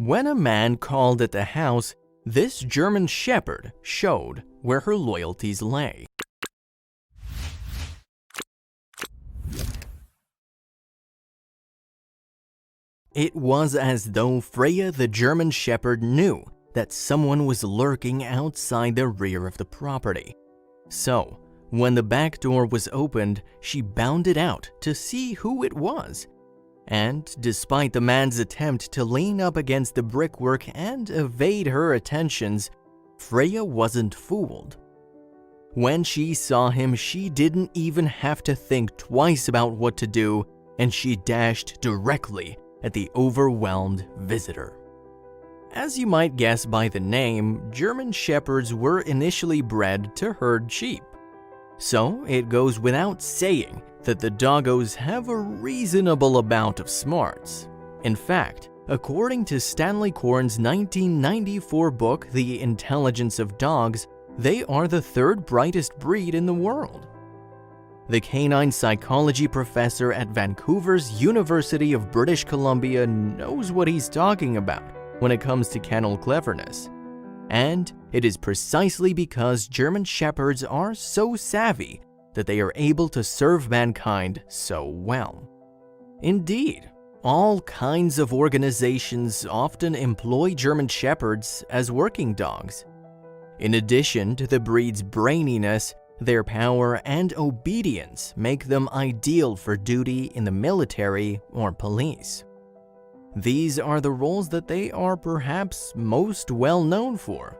When a man called at the house, this German Shepherd showed where her loyalties lay. It was as though Freya the German Shepherd knew that someone was lurking outside the rear of the property. So, when the back door was opened, she bounded out to see who it was. And despite the man's attempt to lean up against the brickwork and evade her attentions, Freya wasn't fooled. When she saw him, she didn't even have to think twice about what to do, and she dashed directly at the overwhelmed visitor. As you might guess by the name, German Shepherds were initially bred to herd sheep. So it goes without saying that the doggos have a reasonable amount of smarts. In fact, according to Stanley Korn's 1994 book, The Intelligence of Dogs, they are the third brightest breed in the world. The canine psychology professor at Vancouver's University of British Columbia knows what he's talking about when it comes to kennel cleverness. And it is precisely because German Shepherds are so savvy that they are able to serve mankind so well. Indeed, all kinds of organizations often employ German Shepherds as working dogs. In addition to the breed's braininess, their power and obedience make them ideal for duty in the military or police. These are the roles that they are perhaps most well known for.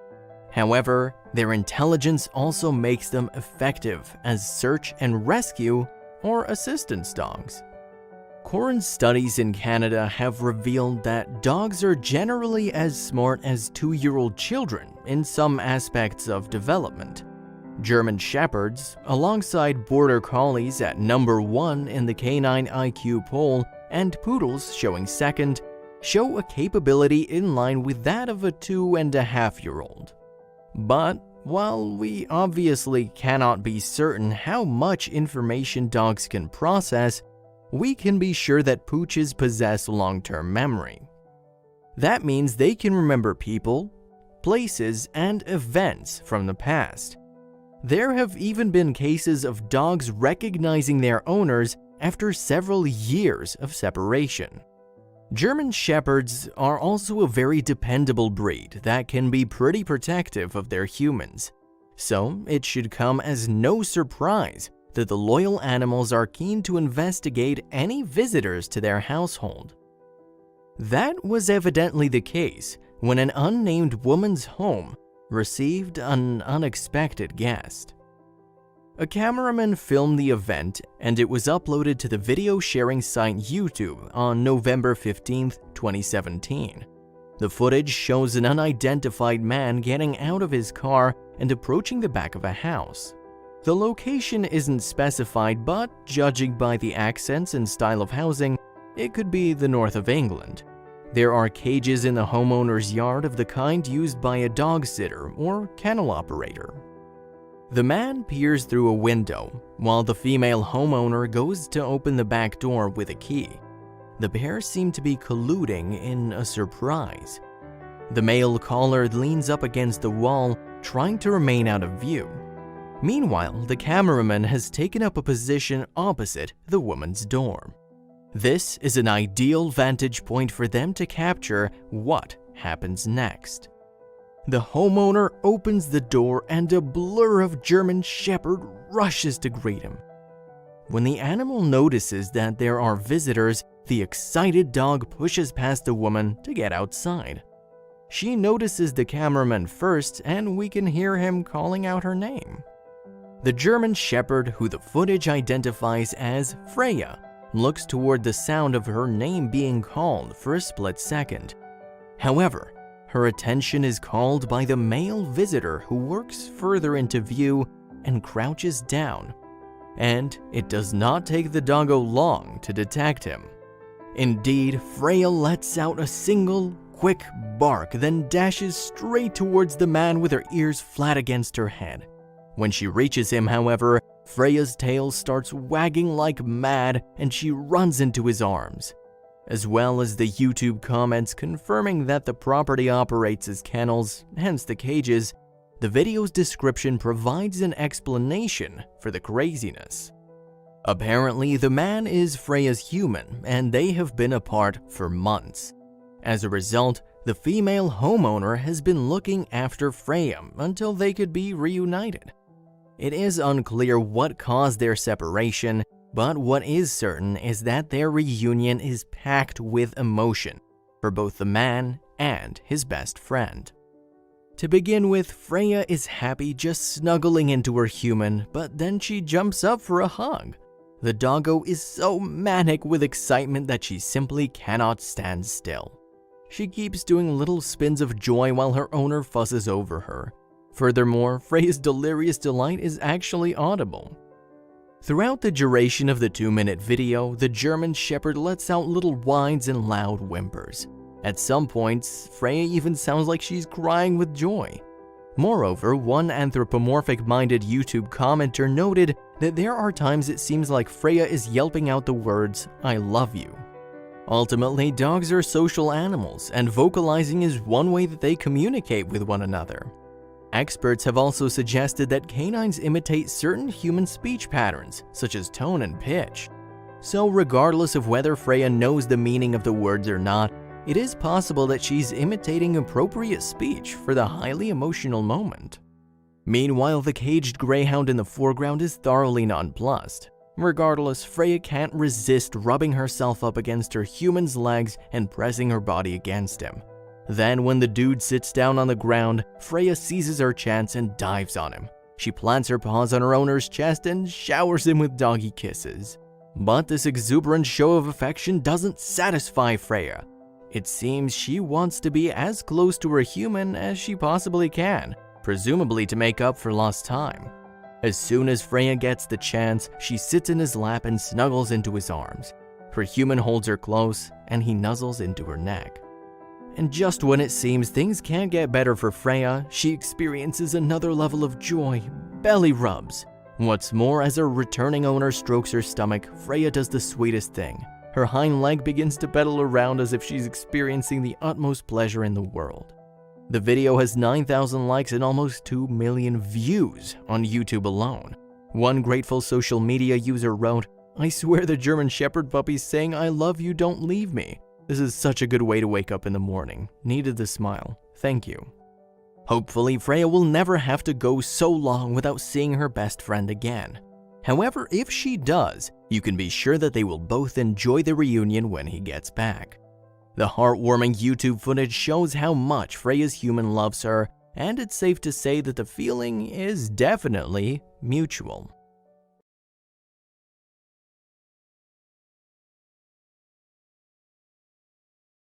However, their intelligence also makes them effective as search and rescue or assistance dogs. Korn's studies in Canada have revealed that dogs are generally as smart as 2-year-old children in some aspects of development. German Shepherds, alongside Border Collies at number 1 in the canine IQ poll and Poodles showing second, show a capability in line with that of a 2-and-a-half-year-old. But while we obviously cannot be certain how much information dogs can process, we can be sure that pooches possess long-term memory. That means they can remember people, places, and events from the past. There have even been cases of dogs recognizing their owners after several years of separation. German Shepherds are also a very dependable breed that can be pretty protective of their humans. So it should come as no surprise that the loyal animals are keen to investigate any visitors to their household. That was evidently the case when an unnamed woman's home received an unexpected guest. A cameraman filmed the event and it was uploaded to the video sharing site YouTube on November 15, 2017. The footage shows an unidentified man getting out of his car and approaching the back of a house. The location isn't specified, but judging by the accents and style of housing, it could be the north of England. There are cages in the homeowner's yard of the kind used by a dog sitter or kennel operator. The man peers through a window, while the female homeowner goes to open the back door with a key. The pair seem to be colluding in a surprise. The male caller leans up against the wall, trying to remain out of view. Meanwhile, the cameraman has taken up a position opposite the woman's door. This is an ideal vantage point for them to capture what happens next. The homeowner opens the door and a blur of German Shepherd rushes to greet him. When the animal notices that there are visitors, the excited dog pushes past the woman to get outside. She notices the cameraman first, and we can hear him calling out her name. The German Shepherd, who the footage identifies as Freya, looks toward the sound of her name being called for a split second. However, her attention is called by the male visitor who works further into view and crouches down. And it does not take the doggo long to detect him. Indeed, Freya lets out a single, quick bark, then dashes straight towards the man with her ears flat against her head. When she reaches him, however, Freya's tail starts wagging like mad and she runs into his arms. as well as the YouTube comments confirming that the property operates as kennels, hence the cages. The video's description provides an explanation for the craziness. Apparently, the man is Freya's human, and they have been apart for months. As a result, the female homeowner has been looking after Freya until they could be reunited. It is unclear what caused their separation, but what is certain is that their reunion is packed with emotion for both the man and his best friend. To begin with, Freya is happy just snuggling into her human, but then she jumps up for a hug. The doggo is so manic with excitement that she simply cannot stand still. She keeps doing little spins of joy while her owner fusses over her. Furthermore, Freya's delirious delight is actually audible. Throughout the duration of the 2-minute video, the German Shepherd lets out little whines and loud whimpers. At some points, Freya even sounds like she's crying with joy. Moreover, one anthropomorphic-minded YouTube commenter noted that there are times it seems like Freya is yelping out the words, "I love you." Ultimately, dogs are social animals, and vocalizing is one way that they communicate with one another. Experts have also suggested that canines imitate certain human speech patterns, such as tone and pitch. So regardless of whether Freya knows the meaning of the words or not, it is possible that she's imitating appropriate speech for the highly emotional moment. Meanwhile, the caged greyhound in the foreground is thoroughly nonplussed. Regardless, Freya can't resist rubbing herself up against her human's legs and pressing her body against him. Then, when the dude sits down on the ground, Freya seizes her chance and dives on him. She plants her paws on her owner's chest and showers him with doggy kisses. But this exuberant show of affection doesn't satisfy Freya. It seems she wants to be as close to her human as she possibly can, presumably to make up for lost time. As soon as Freya gets the chance, she sits in his lap and snuggles into his arms. Her human holds her close, and he nuzzles into her neck. And just when it seems things can't get better for Freya, she experiences another level of joy, belly rubs. What's more, as her returning owner strokes her stomach, Freya does the sweetest thing. Her hind leg begins to pedal around as if she's experiencing the utmost pleasure in the world. The video has 9,000 likes and almost 2 million views on YouTube alone. One grateful social media user wrote, "I swear the German Shepherd puppy's saying 'I love you, don't leave me.' This is such a good way to wake up in the morning. Needed the smile. Thank you." Hopefully, Freya will never have to go so long without seeing her best friend again. However, if she does, you can be sure that they will both enjoy the reunion when he gets back. The heartwarming YouTube footage shows how much Freya's human loves her, and it's safe to say that the feeling is definitely mutual.